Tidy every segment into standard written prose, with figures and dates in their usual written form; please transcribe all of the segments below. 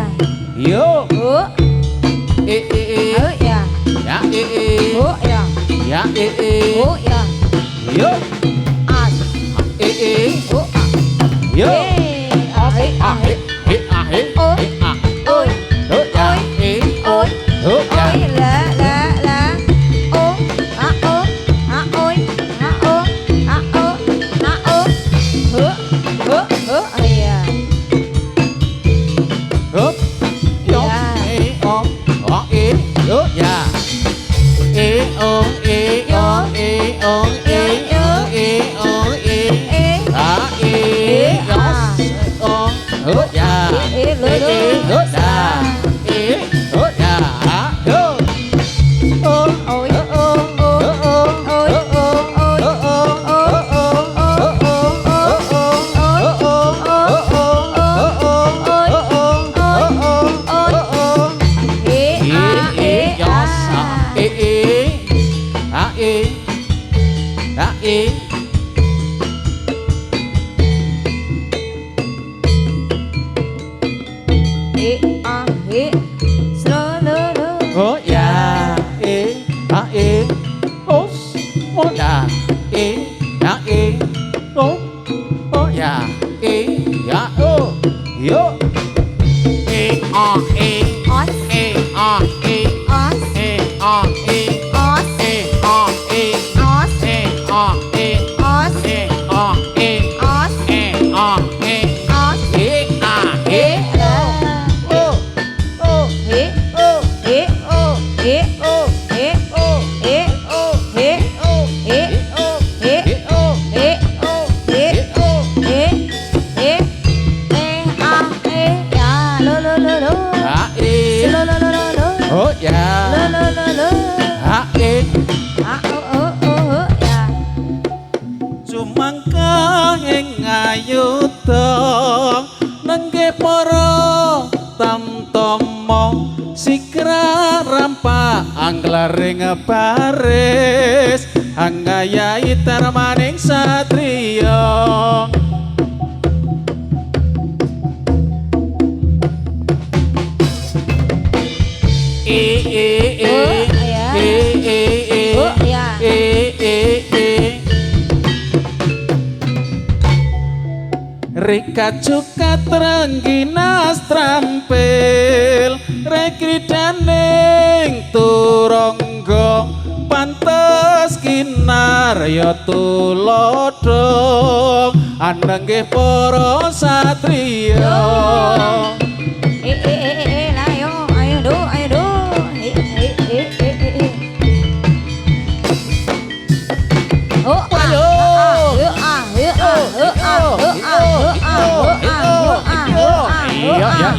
ya. Yo. Oh. Oh ya. Ya Oh ya. Ya Oh ya. Yo. As. Oh. Yo. Ah. Ah. Oh. Ôi. Oh ya. Ôi. Oh ya. Ôi là. Ô. À ô. À ôi. À ô. À ô. À ô. Hứa. Ôi à. Hớp. Yo. On. Oh Yo ya. On. On. Hớp ya. Hớp ya. Hớp ya. Go. Ôi. Oh ya, os, oh ya, oh ya, ya, oh, yo, oh ya, Sumangka ing ayuda nengge para tamtama sikra rampa anglaring baris anggayahi tarmaning satriya Rika cuka trengginas trampil rekridaning turangga pantes kinarya tulodo anenggih para satriya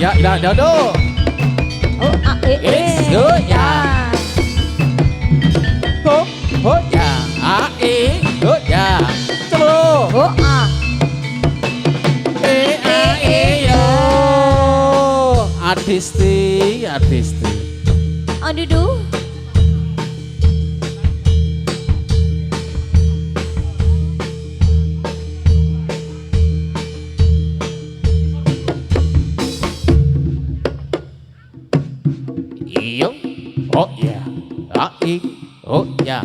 Ya, do. It's good, ya. Ho, ya. Good, ya. Coba. Yo. Artisti. Aduh. Yo, oh ya, oh ya,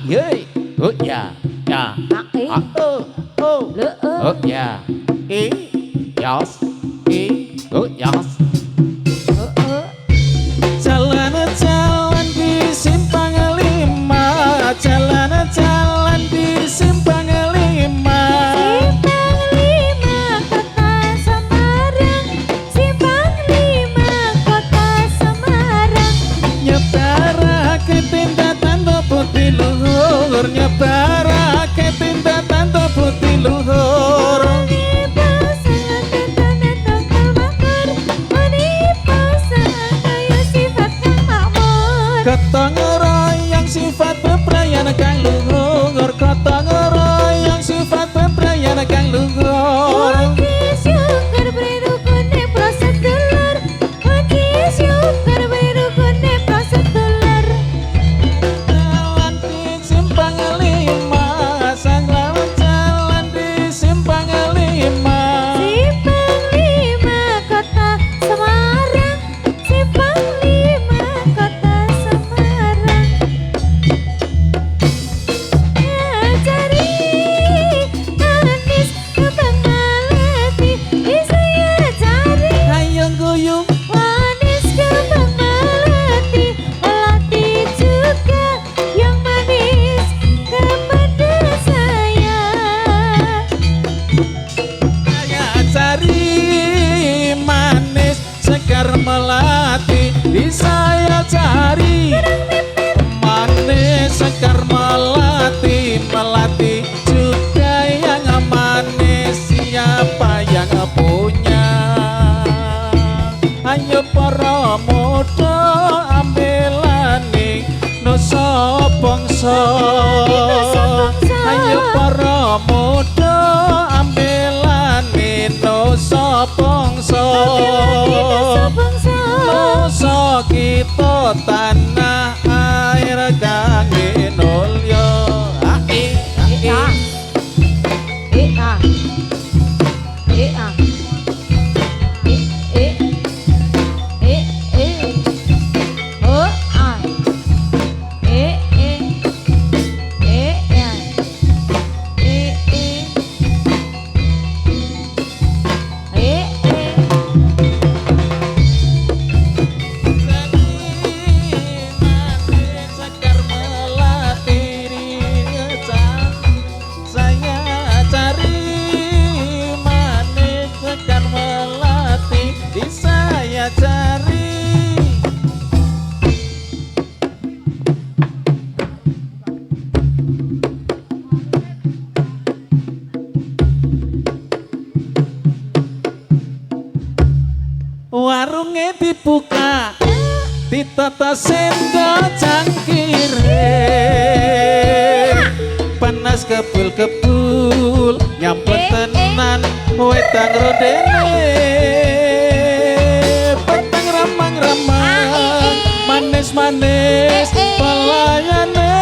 yey, oh ya, oh ya, yas, oh yas. Jalan di simpang lima, jalan di simpang lima. Nyebarake tindak tanda putih luhur ayo para muda ambelane nusa bangsa ayo para muda ambelane nusa bangsa nusa kita tanah air kangge nulya warunge dibuka ditata sendok cangkire panas kebul-kebul nyamplek tenan wedang rodene petang ramang-ramang manis-manis pelayane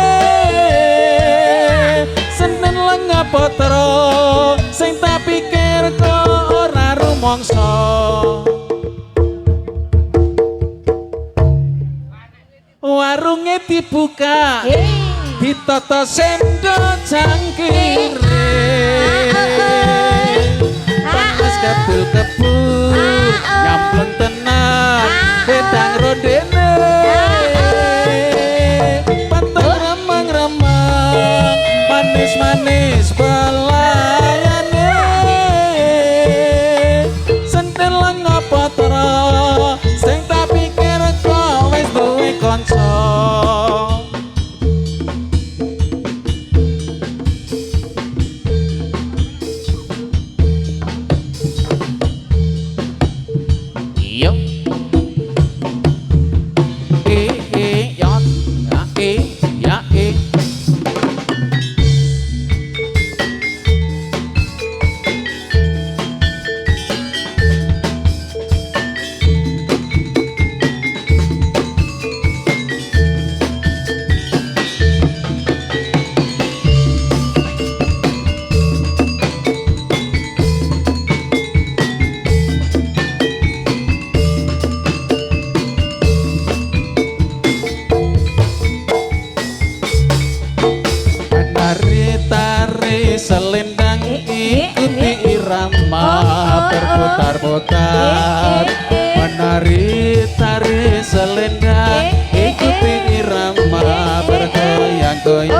senen lenga potro sing tak pikir kok ora rumangsa warunge dibuka ditata sendok cangkire panas kebul-kebul nyampleng tenan wedang rodene pateng ramang-ramang manis-manis pelayane senten lenga potro sing tak pikir kok wis duwe kanca yo ya selendang ikuti irama berputar-putar menari tari selendang ikuti irama bergoyang-goyang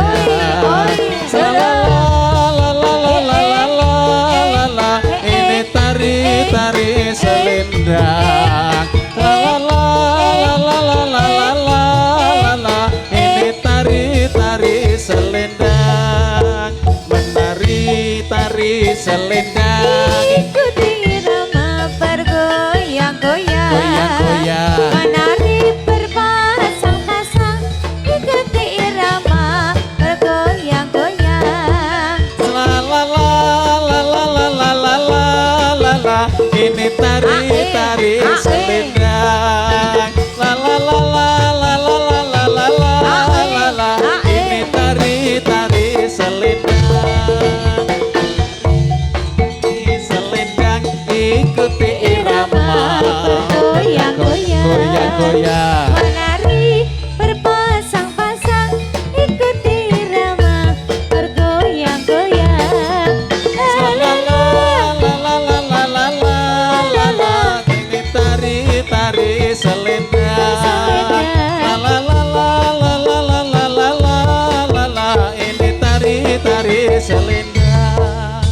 la ini tari selendang la ini tari selendang tari selendang ikuti irama bergoyang-goyang goyang-goyang menari berpasang-pasang ikuti irama bergoyang-goyang la ini tari selendang la ini tari selendang ikuti irama goyang-goyang menari berpasang-pasang ikuti irama bergoyang-goyang ini tari selendang ini tari selendang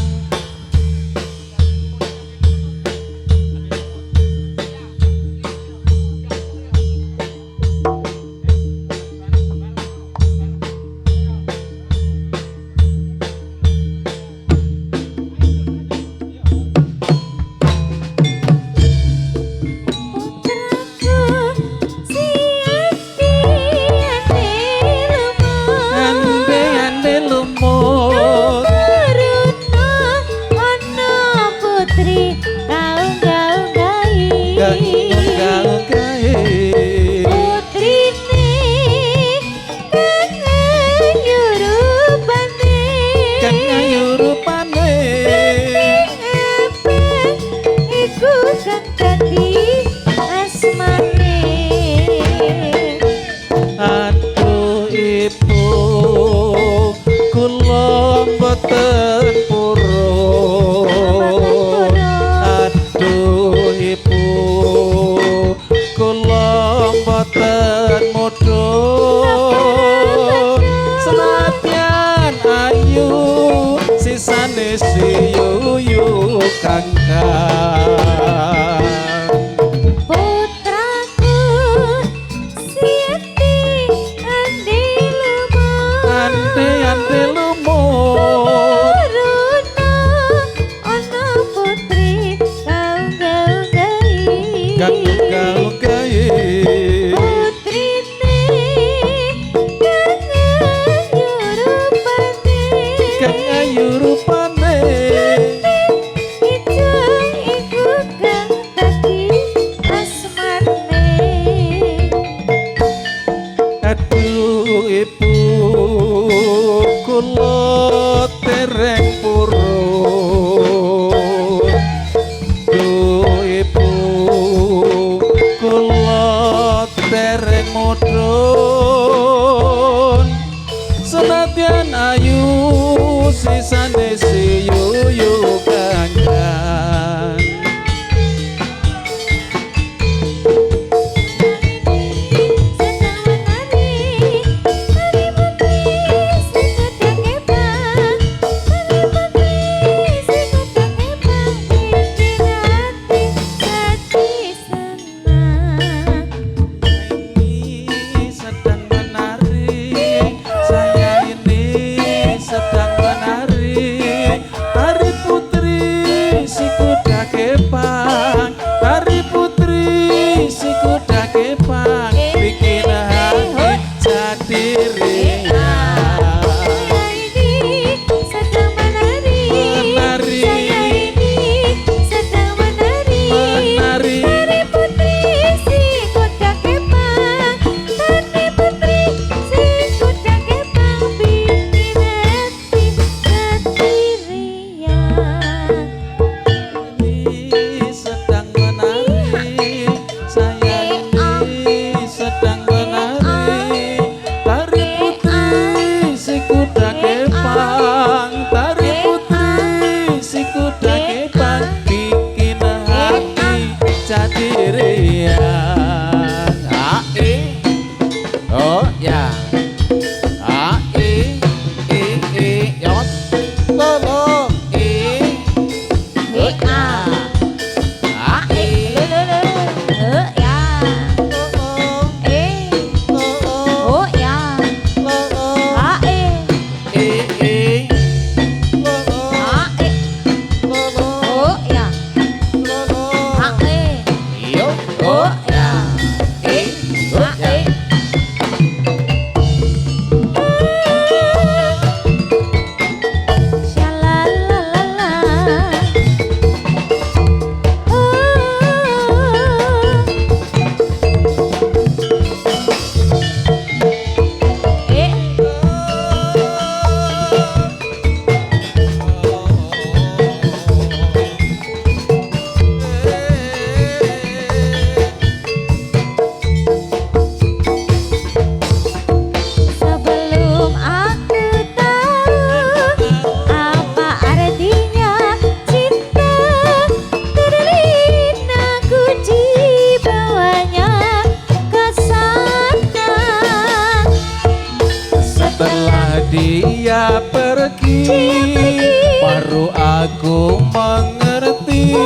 baru aku mengerti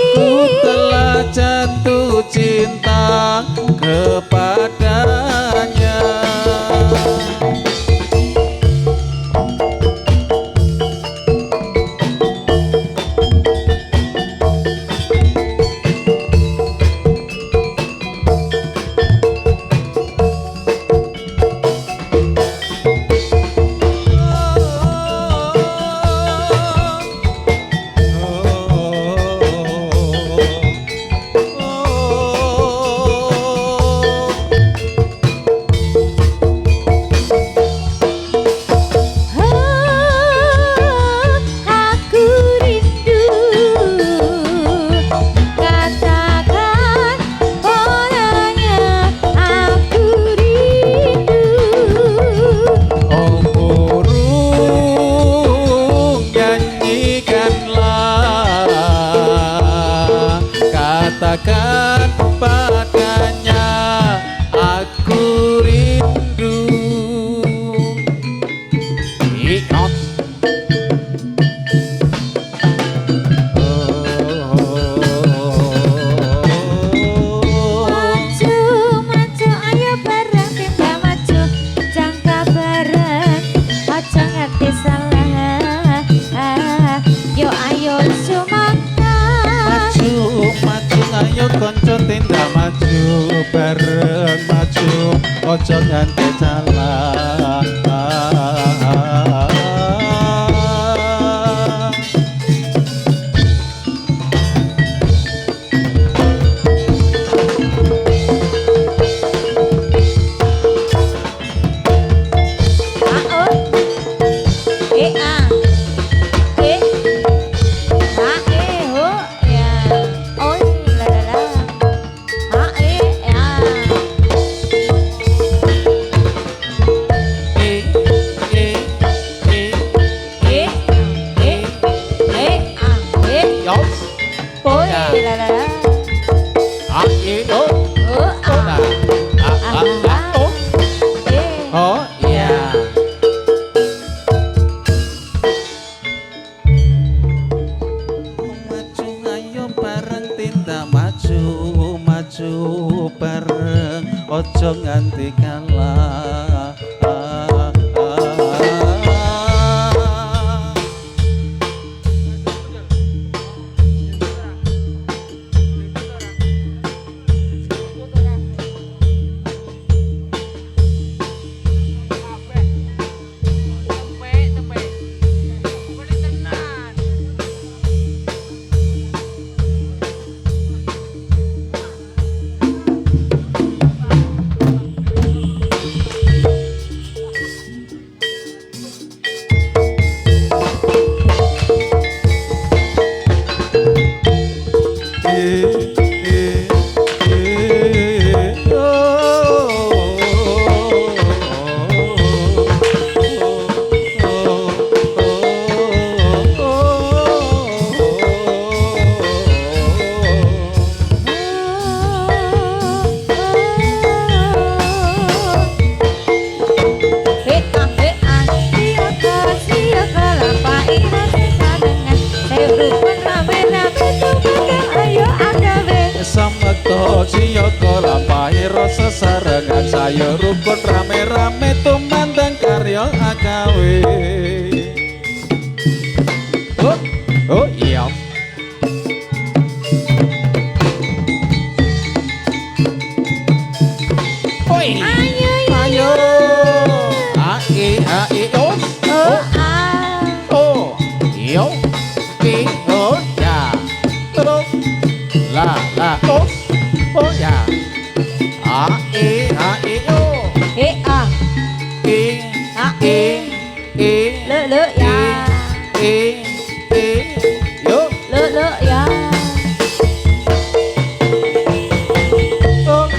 ku telah jatuh cinta kepadanya. Katakan padanya aku rindu. Iot. Maju, maju, ayo bareng pindah maju, jangka bareng, aja ngerti salah. Yo ayo semangat. Maju, ayo konco tindak maju bareng maju, ojo nganti salah. Oh iya. Maju ayo bareng tindak maju maju bareng, ojo nganti kalah. Siyoko lampahi rasa sarengan, saya rukun rame-rame tumandang karya agawe. Oh iya. Oi. Ayo. Os. Oh. Yo. Oh ya. Terus. La. Os. Oh ya. O. Le ya. Yo. Le ya. Oh.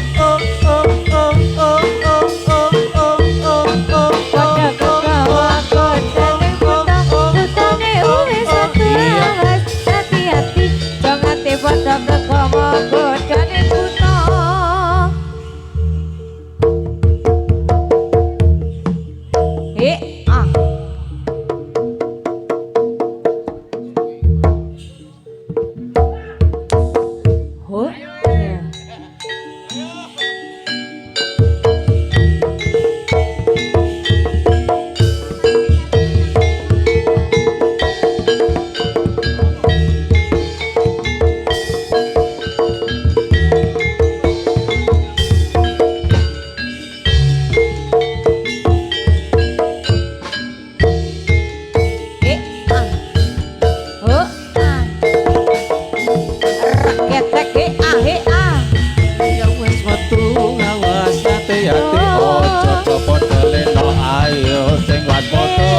padha leno ayo sing wan foto.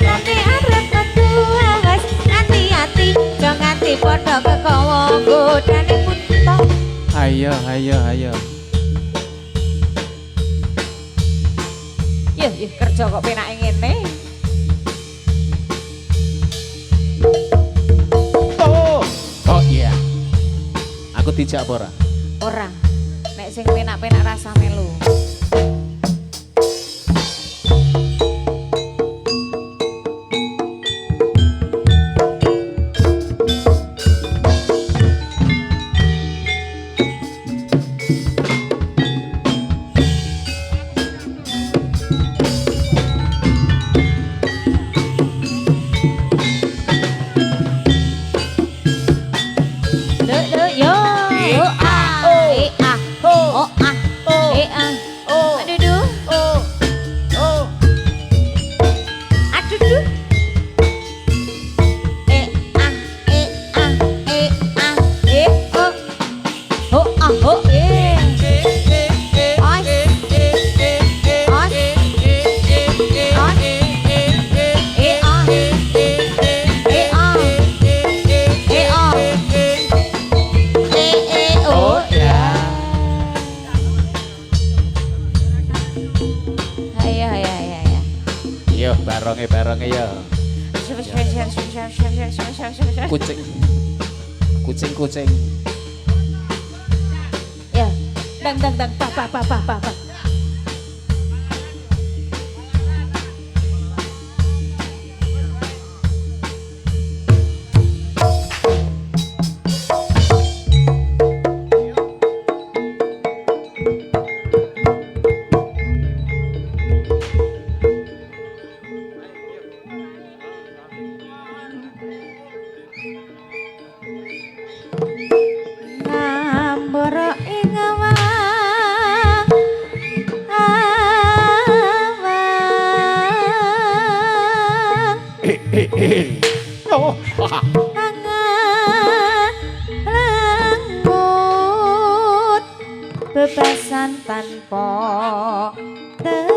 Nganti arep metu awas hati-hati, aja nganti padha kekowo godane buta. Ayo ayo ayo. Yeh kerja kok penake ngene. Oh iya. Aku dijak apa ora? Ora. Nek sing penak-penak rasa melu. Barenge ya. Kucing. Kucing. Ya, dang pa. Ngambara ing langut bebasan tanpa tepi.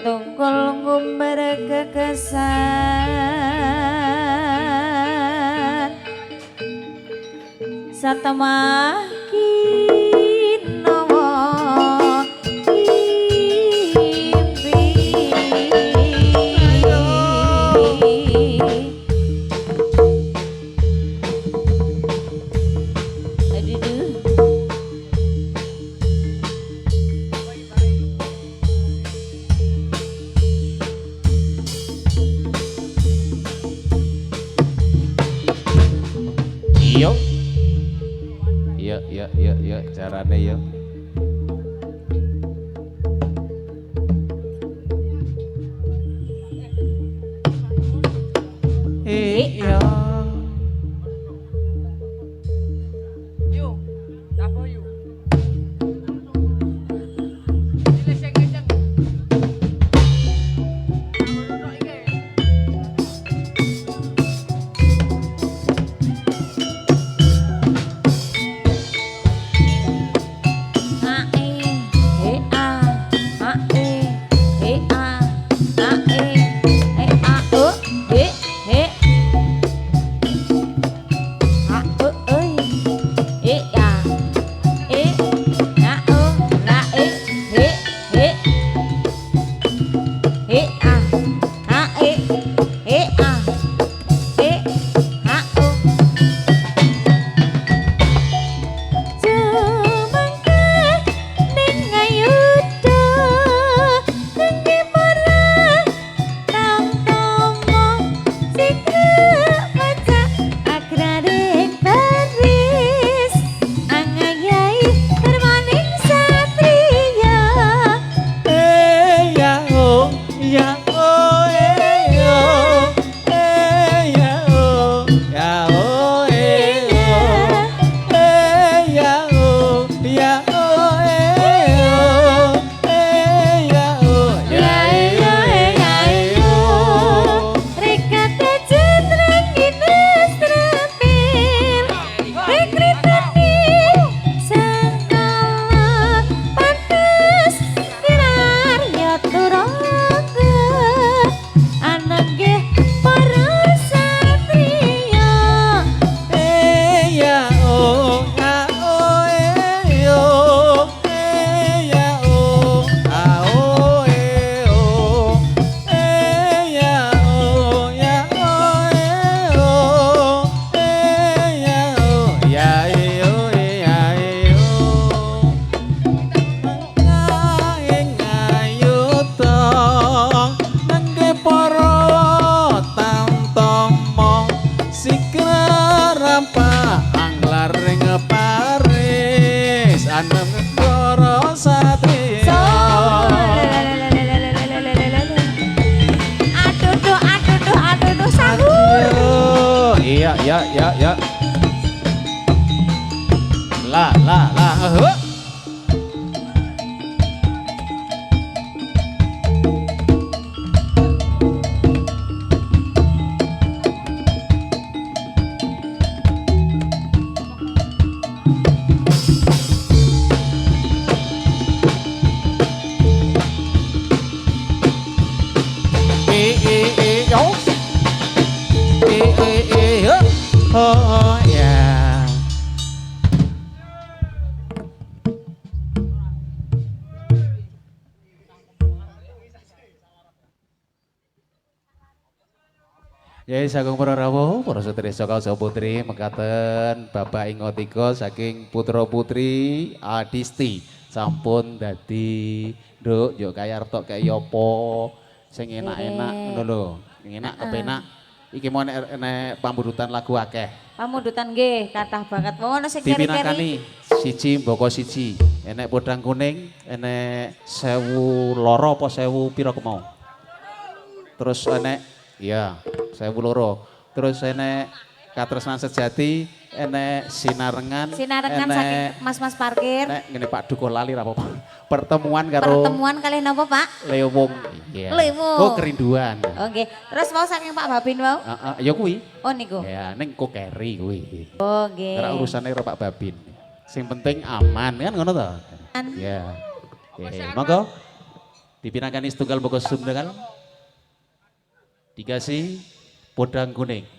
Tungkul ngumbar kekesan satemah kinawa Iya, carane ya. Iya. Ya. Lah. Oh ya. Ya sagung para rawuh, para sedherek saka putri mekaten Bapak Ingotika saking putra putri Adisti sampun dadi nduk yo kaya arep kaya apa sing enak-enak ngono lho. Enak kepenak. Iki mau nek pamburutan lagu akeh. Pamundutan nggih kathah banget. Wong ana sing Dipinakani siji mboko siji. Enek podang kuning, enek 1000 loro apa 1000 pira kemau. Terus enek iya 1000 loro. Terus enek katresnan sejati, enek sinarengan saking mas-mas parkir. Nek ngene Pak Dukuh lali ra apa. Pertemuan kalih napa Pak? Lewung. Iya. Lewung. Oh kerinduan. Oh nggih. Terus mau saking Pak Babin wau? Heeh, ya kuwi. Oh niku. Ya ning kokeri kuwi. Oh nggih. Ora urusane karo Pak Babin. Sing penting aman kan ngono to? Ya. Monggo dipinakani setunggal boko sumdengal. Dikasih podang kuning.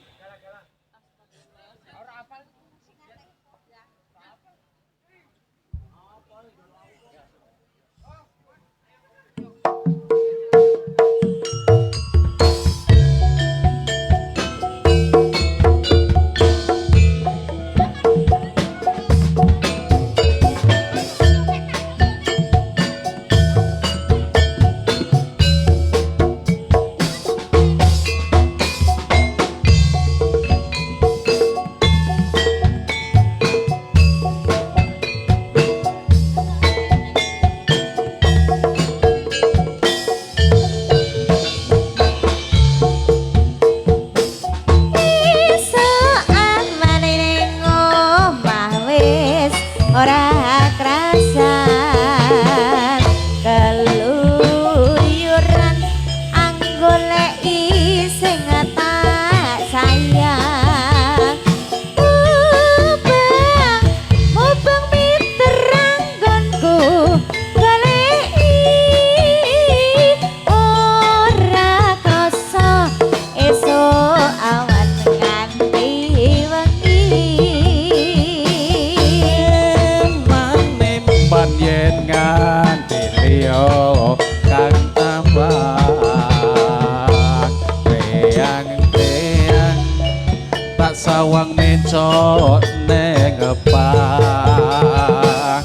Sawang mencok neng ngepang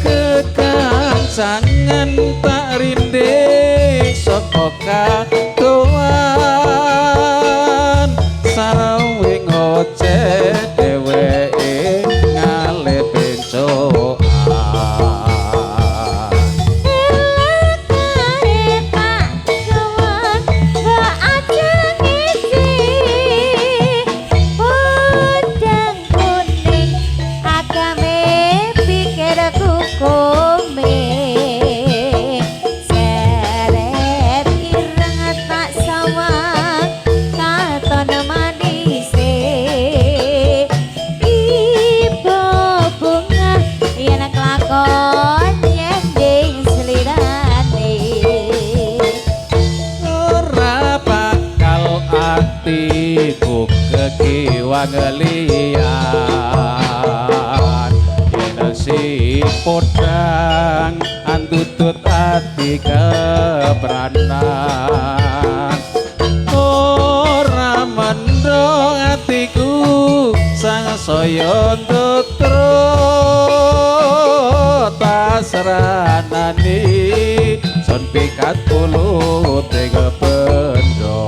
kekancangan tak rinding saka katuan sarawe ngoceh dheweke ngalet bencokan ngelian dinesi podang antutut ati kebranan ora mendho atiku sang saya tutru tasranani son pikat puluh tiga pendho.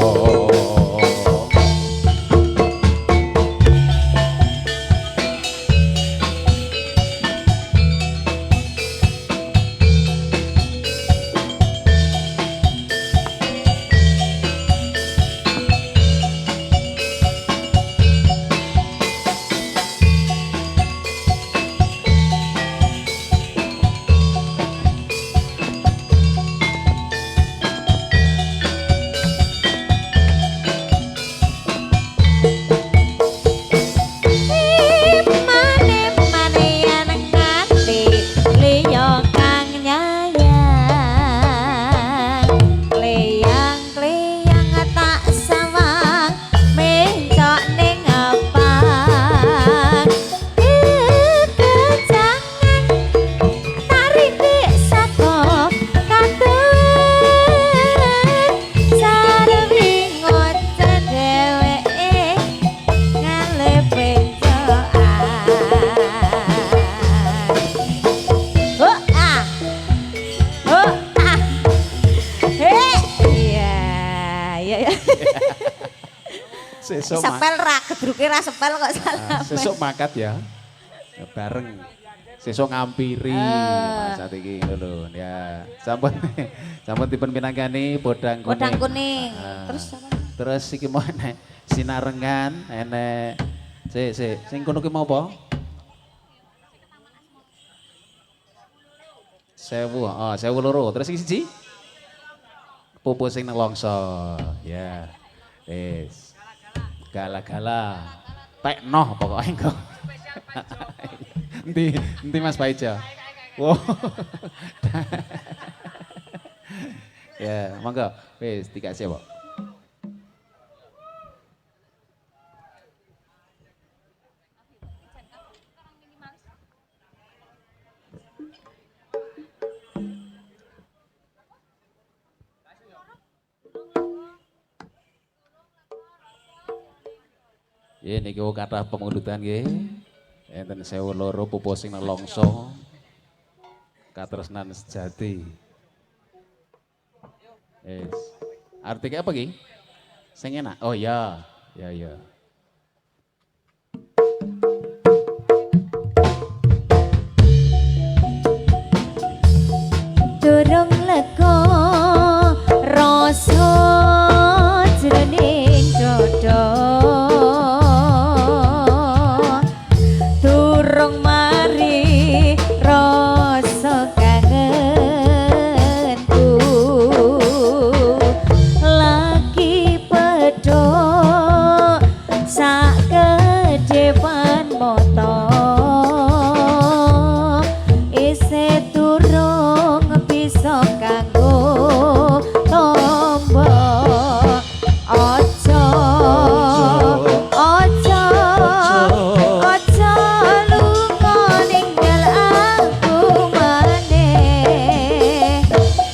ya. Sesuk Sepel ra gedruke ra sepel kok salah. sesuk makat ya. Bareng. Sesuk ngampiri saat iki lho ya. Sampun sampun dipun pinanggani bodang kuning. Bodang kuning. Terus iki mau enek sinarengan, enek sing kono ki mau apa? 1000, oh 1000 loro. Terus iki siji? Pupus sing nang longso. Ya. Wis. Gala-gala. Pek noh pokoknya engko. Nanti Mas Paijo. Wow. Ya, monggo. Wis dikasih, Pak. Ya niki kathah pengundutan nggih. Enten 1000 loro pupus sing nang longso. Katresnan sejati. Yes. Artinya apa ki? Sing enak. Oh ya, ya. Durung lega rasa jroning dada. Durung mari rasa kangenku. Lagi pedhok sak kedepan mata. Isih durung bisa kanggo tombo. Aja lunga ninggal aku maneh.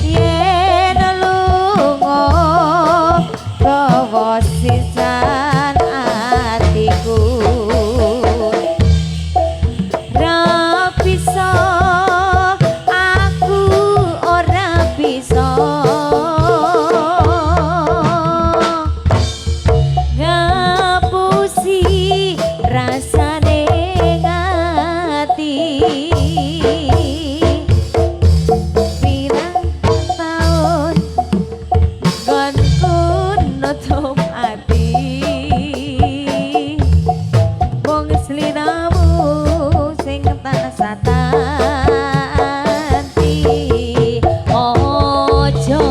Yen lunga gawa sisan atiku. Ra bisa aku ora bisa ngapusi rasane ngati. Pirang taun nggonku nutup ati. Wong sliramu sing tansah tanti. Ojo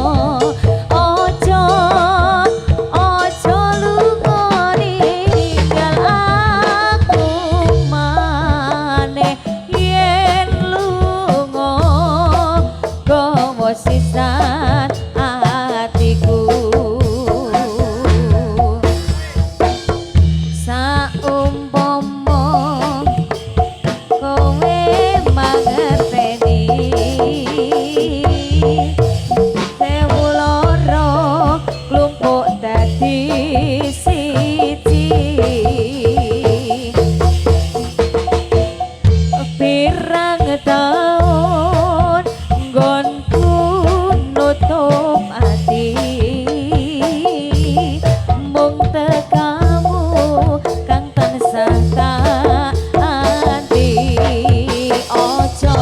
lunga ninggal aku maneh. Yen lunga gawa sisan atiku. Saumpama kowe mangerteni 1000 loro klumpuk dadi siji. Pirang taun nggonku nutup ati. Mung tekamu kang tansah tanti. Ojo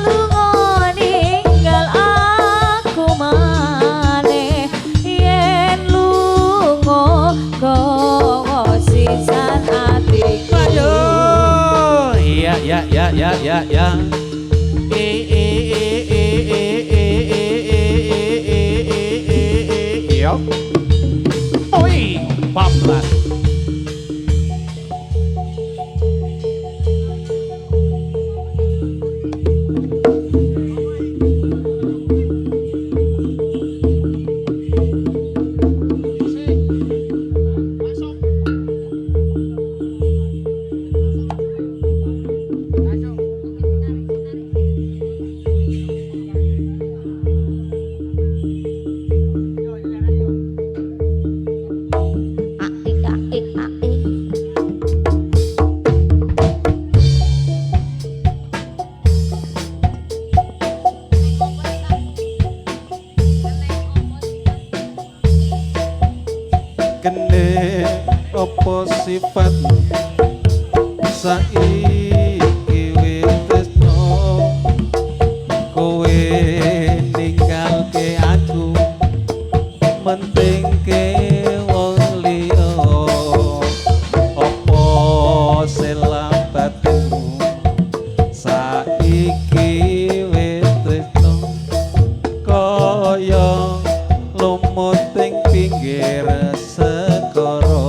lunga ninggal aku maneh. Yen lunga gawa sisan atiku. Ya. Yo. Oi, bablas. Apa sifat saiki wis tresno kowe ninggalke aku mentingke wong liya apa selam batinmu saiki wis tresno kaya lumut ing pinggir segara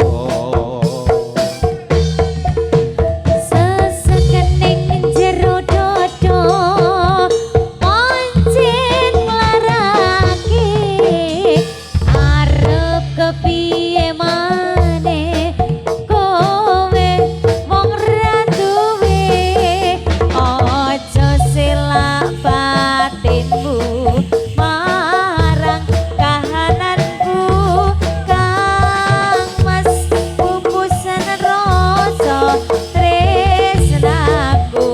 sesekening jero dodo pancen nglarake arep kepiye maneh kowe wong ra duwe aja selak batinmu marang kahananku kang mas pupusan rasa tresnaku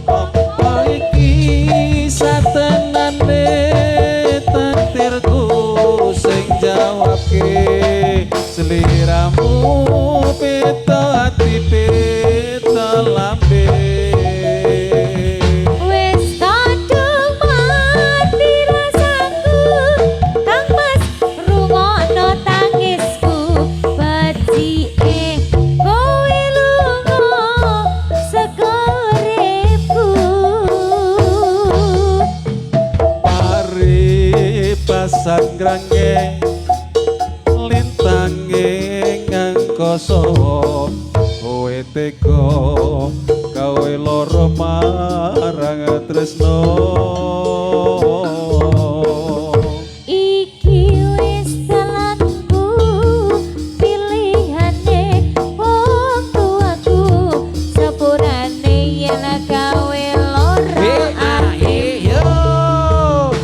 apa iki satenane takdirku sing jawabke seliramu peta ati peta lambe wis kadung mati rasaku kang mas rungokno tangisku becike kowe lunga segerepku pari pasan grangge lintange ngangkoso kowe tega gawe lara marang tresno iki wis dalanku pilihane wong tuaku sepurane yen gawe lara ati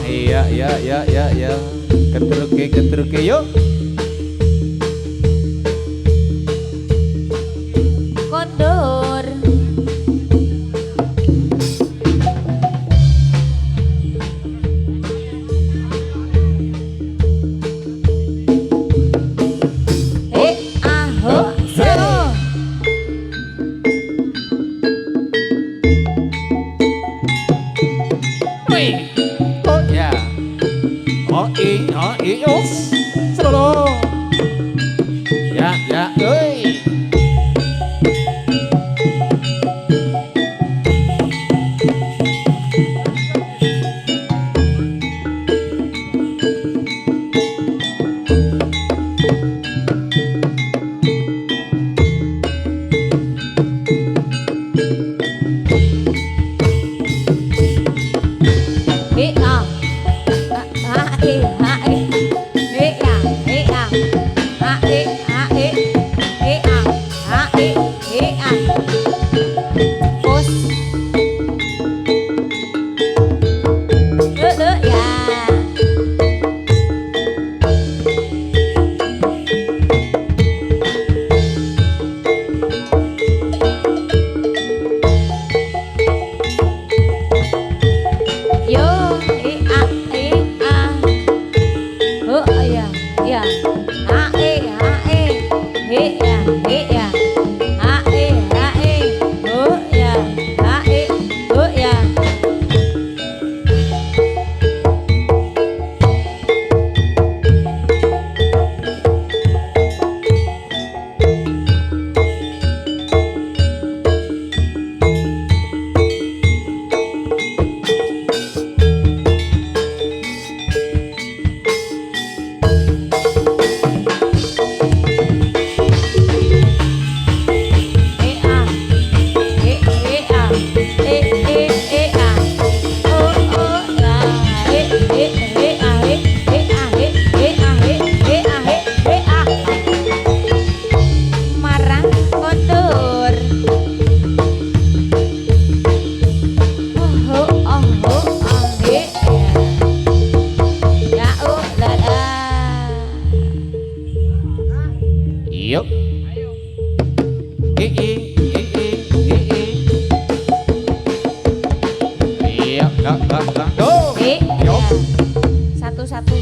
iya ketruke yuk kondur aho seru oh ya oh yos solo ya oi Satu-satu.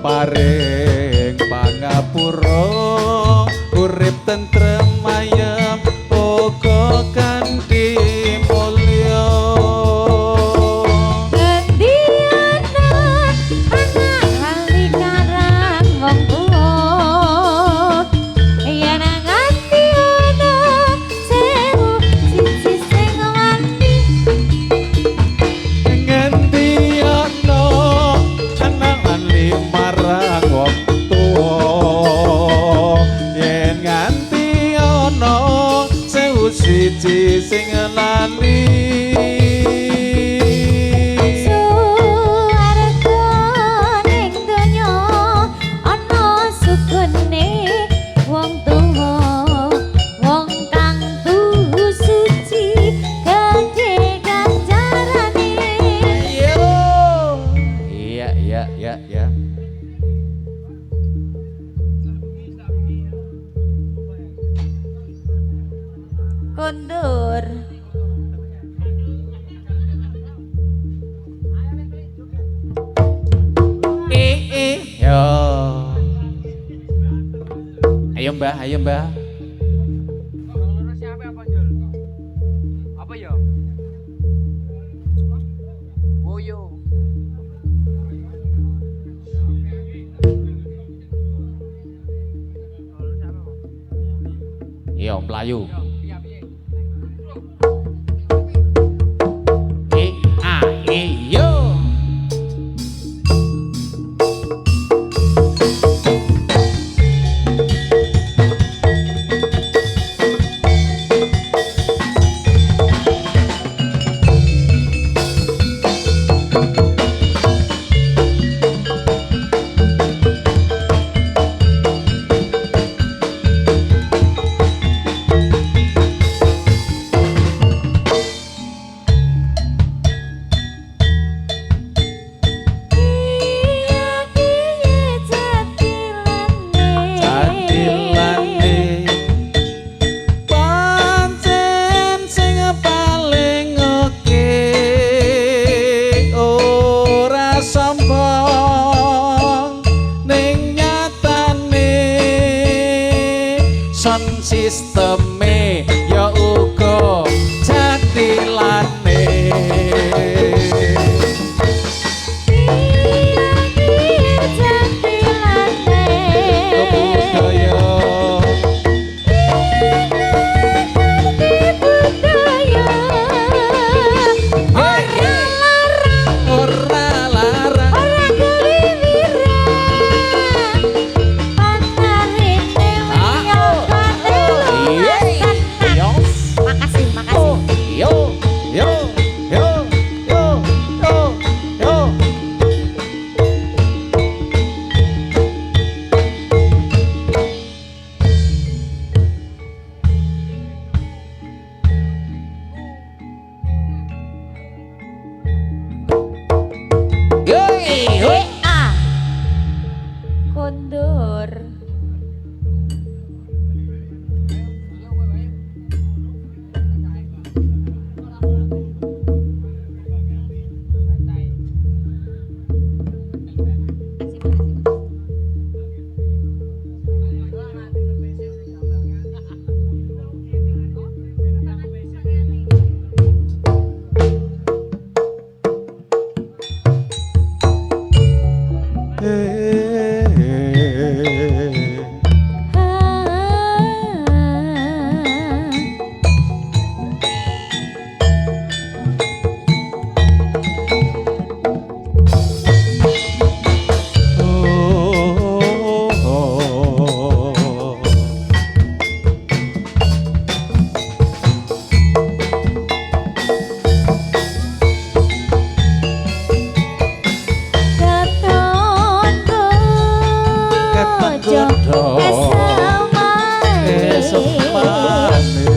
paring pangapura urip tentrem ayem uga kanthi mulya Gendiana anak lali karang wong tuwa yen nganti ana sewu siji sing wani ngendi ana anak lali marang wong tuwa yen nganti ana sewu siji sing lali Suwarga ning donya ana sugene wong tuwa wong kang tuhu suci gedhe ganjarane iya iya kondur yo ayo mbah Apa ya? Woyo. yo melayu yo Jatilane pancen sing paling oke ora sombong ning nyatane son sisteme ya uga jatilane kondur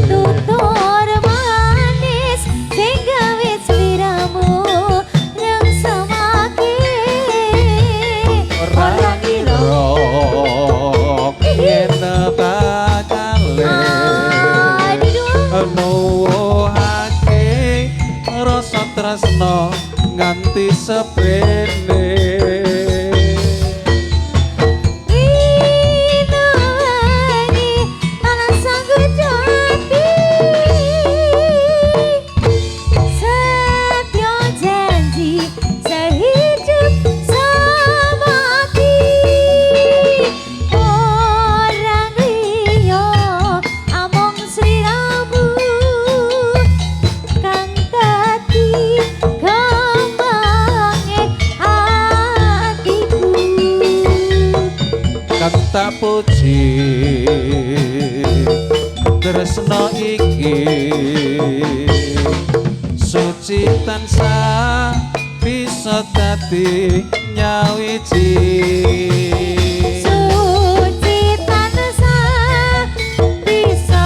tutur manis sing gawe sliramu ngrasake ora ngira yen bakale nuwuhake rasa tresno nganti seprene kang tak puji tresno iki suci tansah bisa dadi nyawiji suci tansah bisa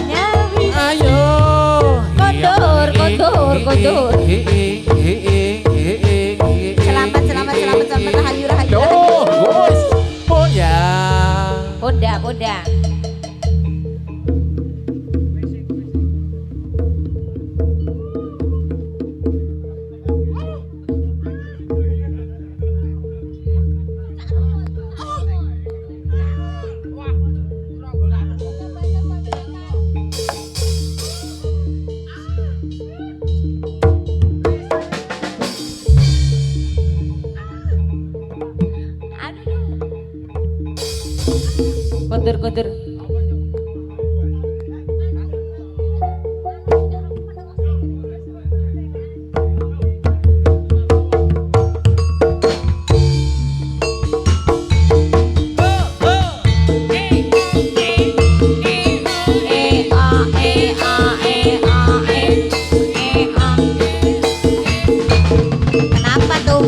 nyawiji ayo kondur selamat rahayu guys poya poda kondur kenapa tuh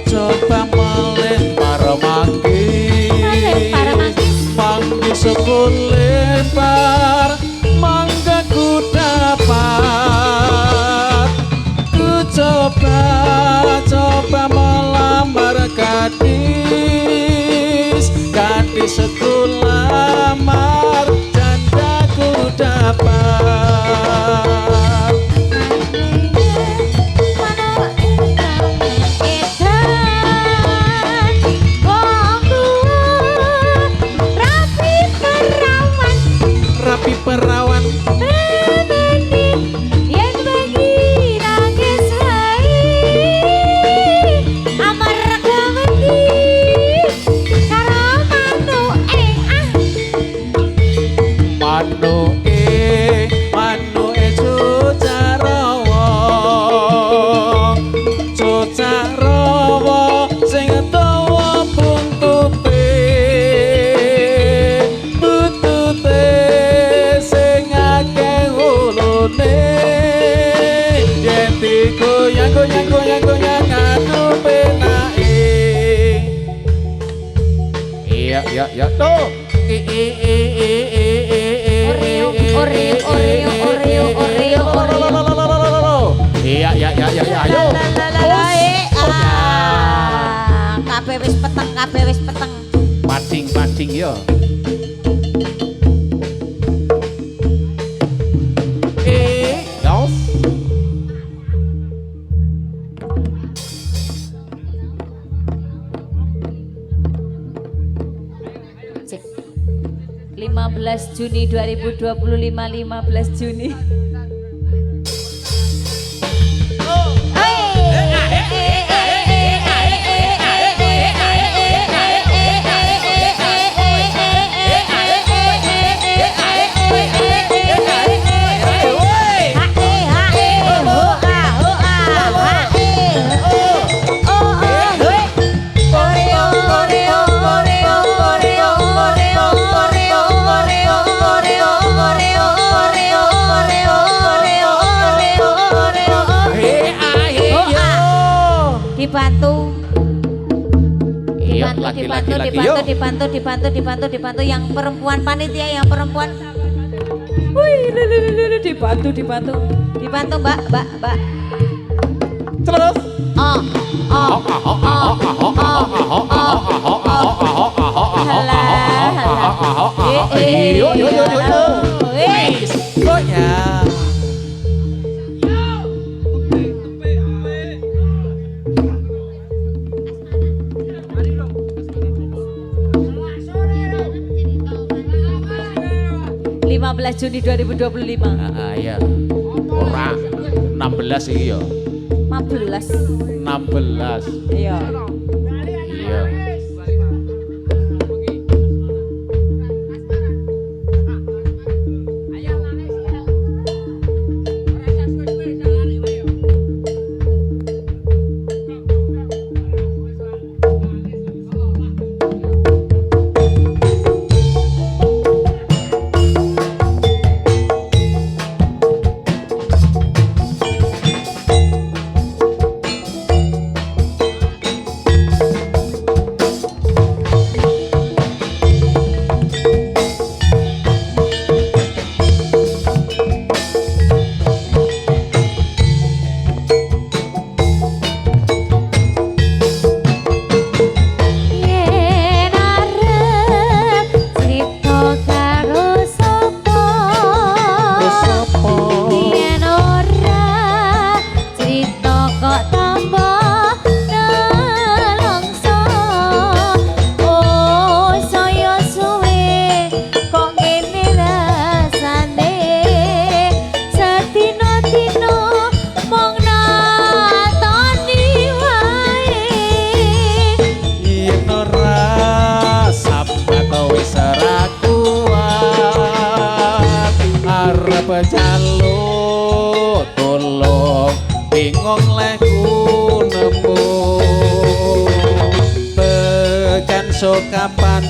coba melempar manggi syukur lempar mangga ku dapat ku coba melamar gadis ku lamar janda ku dapat perawan yen bagi nangis hai amar gawati karo manu cucarawa sing dawa buntute goyang aduh penake iya tuh iya ayo kabeh wis peteng mading yo Yos 15 Juni 2025 15 Juni dibantu yang perempuan panitia yang perempuan wih dibantu mbak terus ya 15 Juni 2025. Iya. Ora 16 iki ya. 15. 16. Iya. Iya. esuk kapan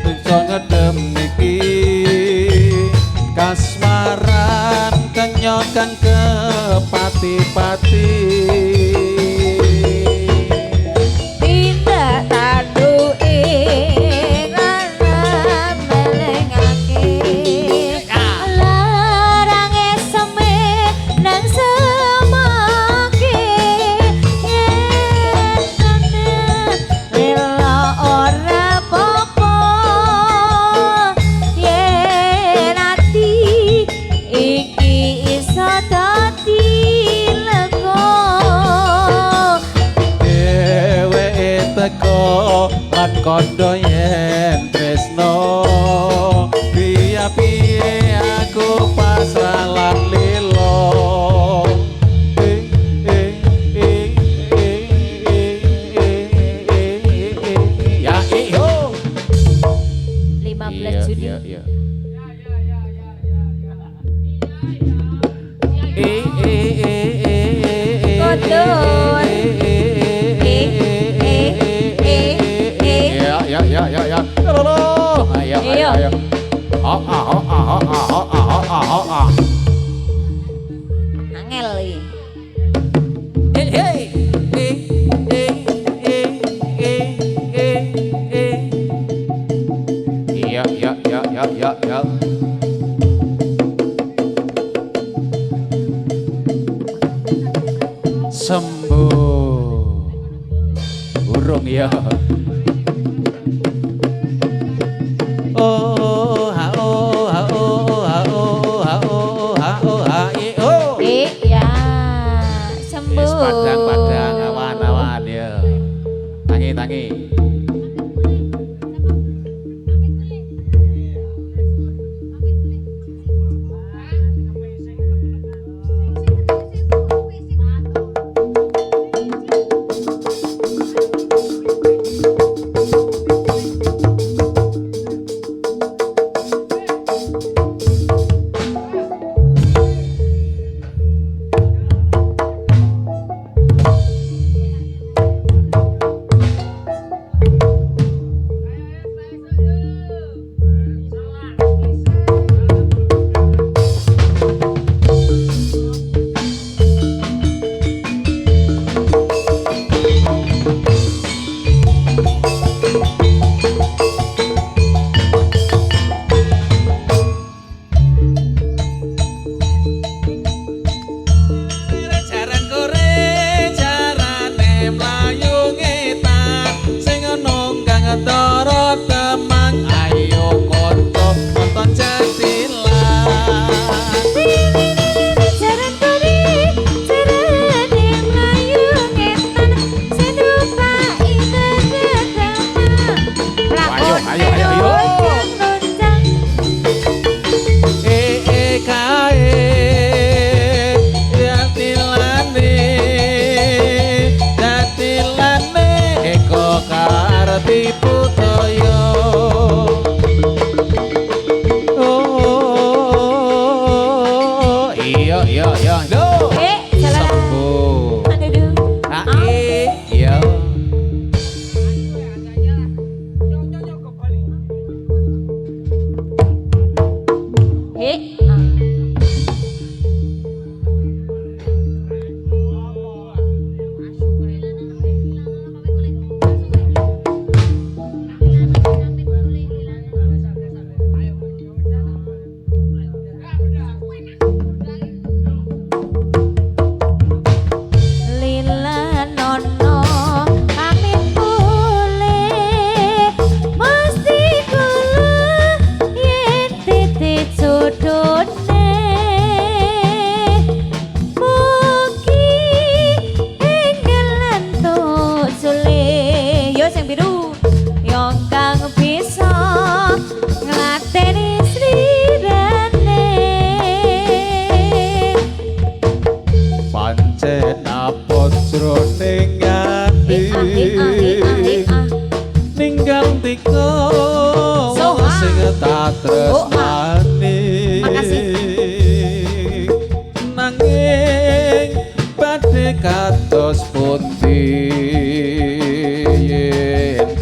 bisa ngedem niki kasmaran kenyokan kepati-pati Pindah tandu ing alam melengake larange seme nang semake yen rela ora popo yen ati iki iso dadi lega dheweke teko lan kondo yen tresno piye aku pasrah lan lilo ya iyo 15 Juni iya Kotor. Ya. Ayo. Angel iki. Ya. Sembuh. Burung ya. Ya, sembuh. Padang awan-awan ya. Tangi.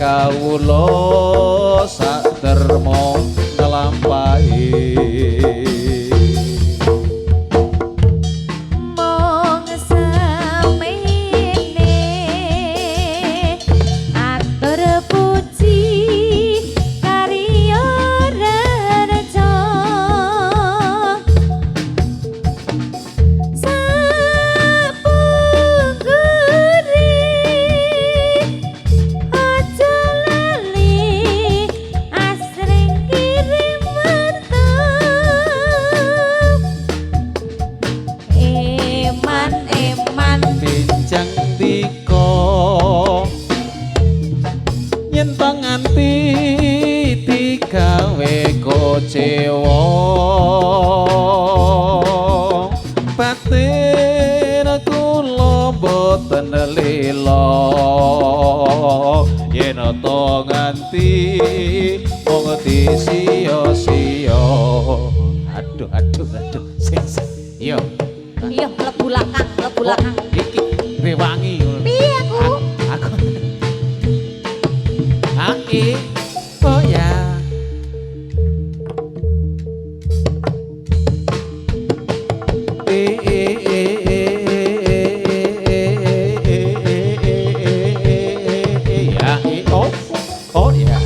kawula sak derma nglampahi mong semene atur puji karya rerejo sapungguri aja lali asring kirim eman eman pinjang dika yen to nganti digawe kecewa batin kula boten lila yen to nganti wong disia-sia aduh sing yo iya mlebu lakang iki rewangi piye aku aku aki oh ya oh ya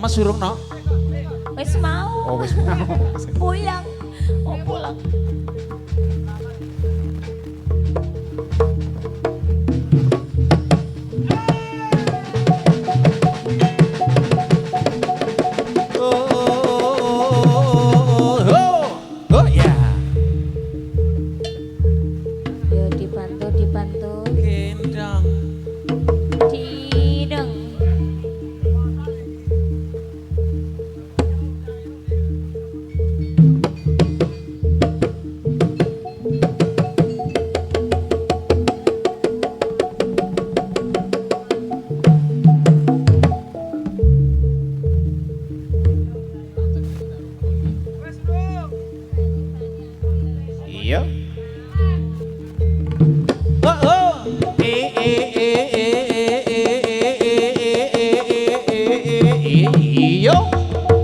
Lemes surung no? Wis mau. Oh wis mau. Puyang. Oh pulang. Oh ya. Yo dibantu dibantu. Gendang. Dideng. Iya. Oh oh. Iya.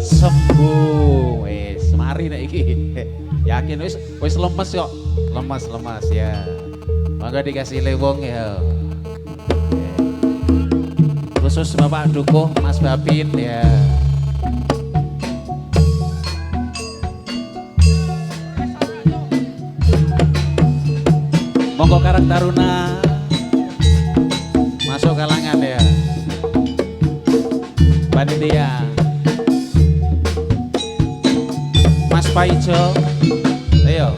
Sembuh. Wis mari nek iki. Yakin wis lemes kok. Lemas ya. Mangga dikasih lewong ya. Khusus Bapak Dukuh, Mas Babin Ya. Monggo Karang Taruna masuk kalangan ya. Panitia Mas Paijo, ayo.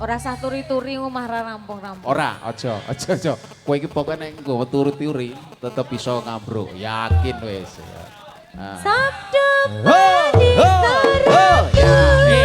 Ora sah turi-turi ngomah ra rampung-rampung. Ora, aja. Kowe iki pokoke nek nggawa turu-turi tetep iso ngambruk, yakin wis ya. Nah. Sabda Ho, ho, ho, ya.